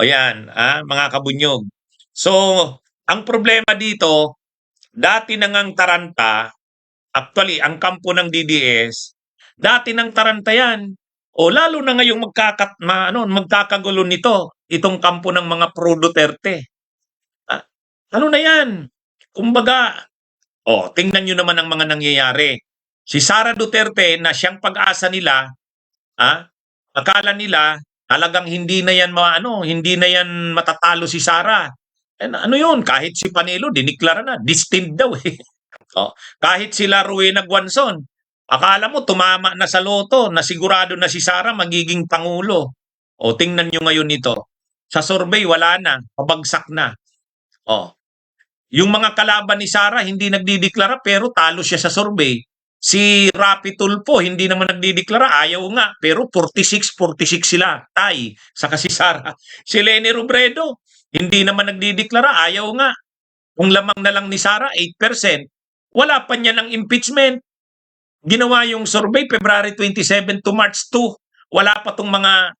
O yan, mga kabunyog. So, ang problema dito, dati na ngang Taranta, actually, ang kampo ng DDS, dati ng Taranta yan. O lalo na ngayong magkakagulo nito, itong kampo ng mga pro-Duterte. Ah, ano na yan? Kumbaga, tingnan nyo naman ang mga nangyayari. Si Sara Duterte na siyang pag-asa nila, akala nila talagang hindi na yan matatalo si Sara. Ano yun? Kahit si Panelo, diniklara na, destined daw eh. Kahit sila Rowena Guanzon, akala mo tumama na sa loto, na sigurado na si Sara magiging pangulo. Tingnan nyo ngayon ito. Sa survey, wala na, pabagsak na. Yung mga kalaban ni Sara hindi nagdideklara pero talo siya sa survey. Si Rapi Tulfo hindi naman nagdideklara, ayaw nga, pero 46-46 sila, tay, saka si Sara. Si Leni Robredo hindi naman nagdideklara, ayaw nga. Kung lamang na lang ni Sara, 8%. Wala pa niya ng impeachment. Ginawa yung survey February 27 to March 2. Wala pa tong mga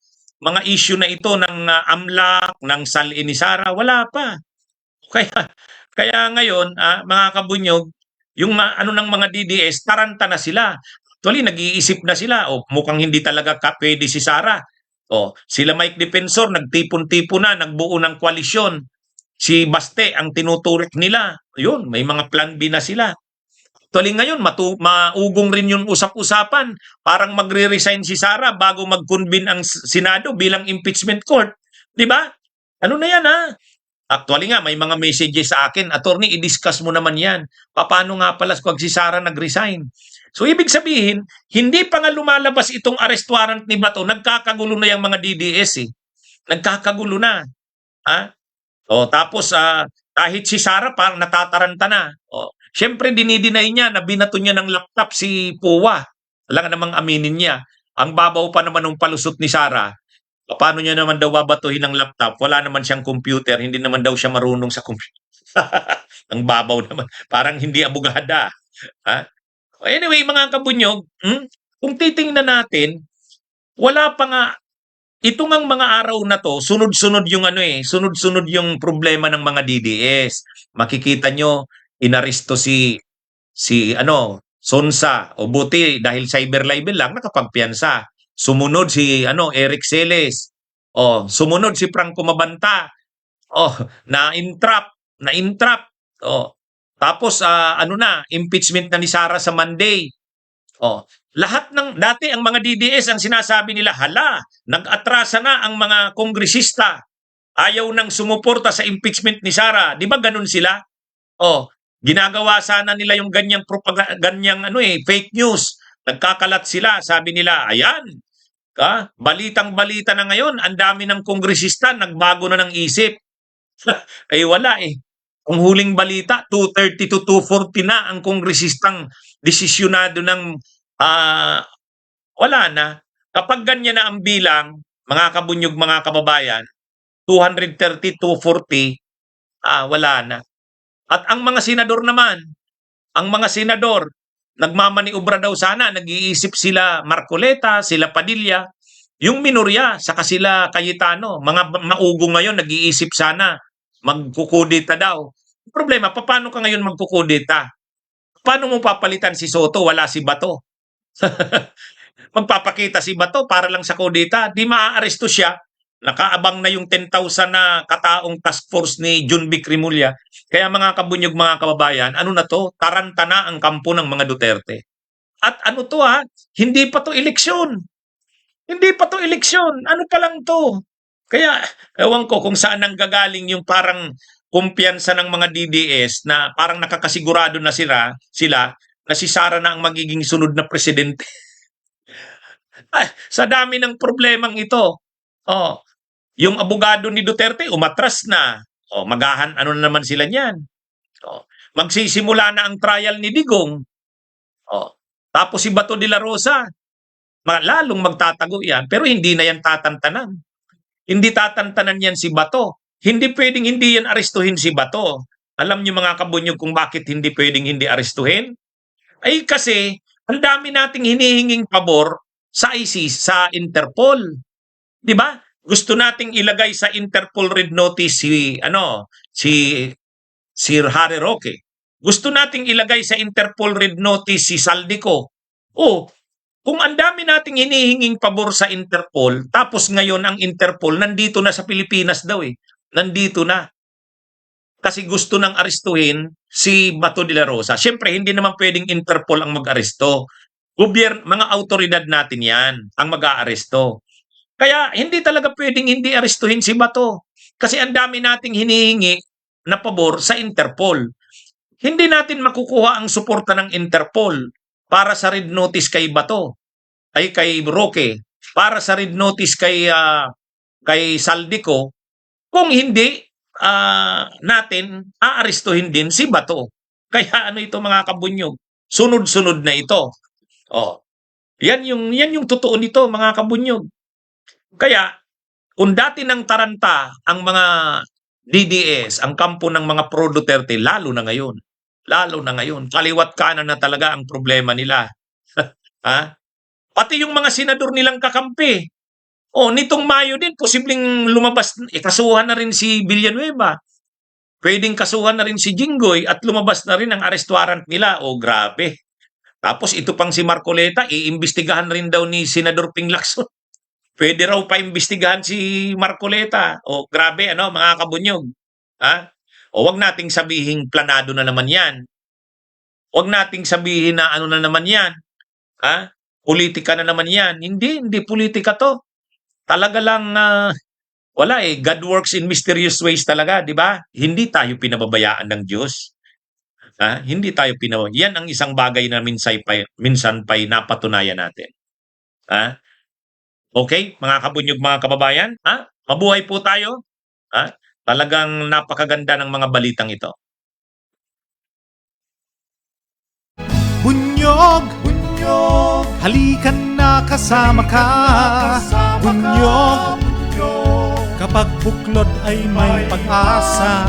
issue na ito ng AMLAC, ng SALI ni Sara, wala pa. Kaya ngayon, mga kabunyog, yung ng mga DDS, taranta na sila. Actually, nag-iisip na sila, mukhang hindi talaga pwede si Sara. Sila Mike Defensor, nagtipon-tipon na, nagbuo ng koalisyon. Si Baste, ang tinuturik nila. Yun, may mga plan B na sila. Actually ngayon, maugong rin yung usap-usapan. Parang magre-resign si Sara bago mag-convene ang Senado bilang impeachment court. Di ba? Ano na yan Actually nga, may mga messages sa akin, attorney, i-discuss mo naman yan. Paano nga pala pag si Sara nag-resign? So, ibig sabihin, hindi pa nga lumalabas itong arrest warrant ni Bato, nagkakagulo na yung mga DDS eh. Nagkakagulo na. Tapos, kahit si Sara parang natataranta na. Siyempre, dinidinay niya na binato niya ng laptop si Puwa. Alam namang aminin niya. Ang babaw pa naman ng palusot ni Sara. Paano niya naman daw babatuhin ng laptop? Wala naman siyang computer. Hindi naman daw siya marunong sa computer. Ang babaw naman. Parang hindi abogada. Anyway, mga kabunyog, kung titingnan natin, wala pa nga, ito ngang mga araw na to, sunod-sunod yung sunod-sunod yung problema ng mga DDS. Makikita nyo, inaresto si Sonsa, o buti dahil cyber libel lang nakapagpiyansa. Sumunod si Eric Celes. Sumunod si Franco Mabanta. Na-entrap. Tapos impeachment na ni Sara sa Monday. Lahat ng dati ang mga DDS ang sinasabi nila, hala, nag-atrasa na ang mga kongresista. Ayaw nang sumuporta sa impeachment ni Sara. Di ba ganun sila? Ginagawa sana nila yung ganyang fake news. Nagkakalat sila, sabi nila, ayan, balitang-balita na ngayon, ang dami ng kongresista, nagbago na ng isip. Ay wala eh. Ang huling balita, 230 to 240 na ang kongresistang desisyonado ng wala na. Kapag ganyan na ang bilang, mga kabunyog, mga kababayan, 230, 240, wala na. At ang mga senador naman, nagmamaniobra daw sana, nag-iisip sila Marcoleta, sila Padilla, yung minorya, saka sila Cayetano, mga maugo ngayon, nag-iisip sana, magkukudeta daw. Problema, paano ka ngayon magkukudeta? Paano mo papalitan si Soto, wala si Bato? Magpapakita si Bato para lang sa kudeta, di maaaresto siya. Nakaabang na yung 10,000 na kataong task force ni John Vic Rimulya. Kaya mga kabunyog, mga kababayan, ano na to? Taranta na ang kampo ng mga Duterte. At ano to hindi pa to eleksyon. Hindi pa to eleksyon. Ano pa lang to? Kaya, ewan ko kung saan nang gagaling yung parang kumpiyansa ng mga DDS na parang nakakasigurado na sila na si Sara na ang magiging sunod na presidente. Sa dami ng problemang ito. Yung abogado ni Duterte, umatras na. Ano na naman sila niyan? Magsisimula na ang trial ni Digong. Tapos si Bato de la Rosa, lalong magtatago yan. Pero hindi na yan tatantanan. Hindi tatantanan yan si Bato. Hindi pwedeng hindi yan arestuhin si Bato. Alam niyo mga kabunyog kung bakit hindi pwedeng hindi arestuhin? Ay kasi, ang dami nating hinihinging pabor sa ICC, sa Interpol. Di ba? Gusto nating ilagay sa Interpol Red Notice si Sir Harry Roque. Gusto nating ilagay sa Interpol Red Notice si Saldico. Oh, kung ang dami nating hinihinging pabor sa Interpol, tapos ngayon ang Interpol nandito na sa Pilipinas daw eh. Nandito na. Kasi gusto nang arestuhin si Bato de la Rosa. Siyempre, hindi naman pwedeng Interpol ang mag-aresto. Mga autoridad natin yan ang mag-aaresto. Kaya hindi talaga pwedeng hindi arestuhin si Bato. Kasi ang dami nating hinihingi na pabor sa Interpol. Hindi natin makukuha ang suporta ng Interpol para sa red notice kay Bato, ay kay Roque, para sa red notice kay Saldico, kung hindi natin aarestuhin din si Bato. Kaya ano ito mga kabunyog? Sunod-sunod na ito. Oh, yan yung totoo nito mga kabunyog. Kaya kung dati ng taranta ang mga DDS, ang kampo ng mga pro Duterte, lalo na ngayon, kaliwat kanan na talaga ang problema nila. Ha? Pati yung mga senador nilang kakampi. Nitong Mayo din, posibleng lumabas, kasuhan na rin si Villanueva. Pwedeng kasuhan na rin si Jinggoy at lumabas na rin ang arrest warrant nila. Grabe. Tapos ito pang si Marcoleta, iimbestigahan rin daw ni Senador Ping Lacson. Pwede raw pa imbestigahan si Marcoleta. Grabe, mga kabunyog. Ha? Wag nating sabihin planado na naman yan. Wag nating sabihin na ano na naman yan. Ha? Politika na naman yan. Hindi politika to. Talaga lang, wala eh. God works in mysterious ways talaga, di ba? Hindi tayo pinababayaan ng Diyos. Hindi tayo pinababayaan. Yan ang isang bagay na minsan pa'y napatunayan natin. Okay, mga kabunyog, mga kababayan, mabuhay po tayo. Talagang napakaganda ng mga balitang ito. Bunyog, bunyog, halikan na kasama ka. Bunyog, kapag buklod ay may pag-asa.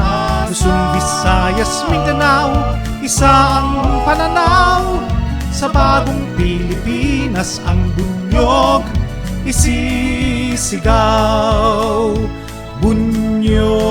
Luzon, Visayas, Mindanao, isa ang pananaw. Sa bagong Pilipinas ang bunyog isisigaw. Bunyog.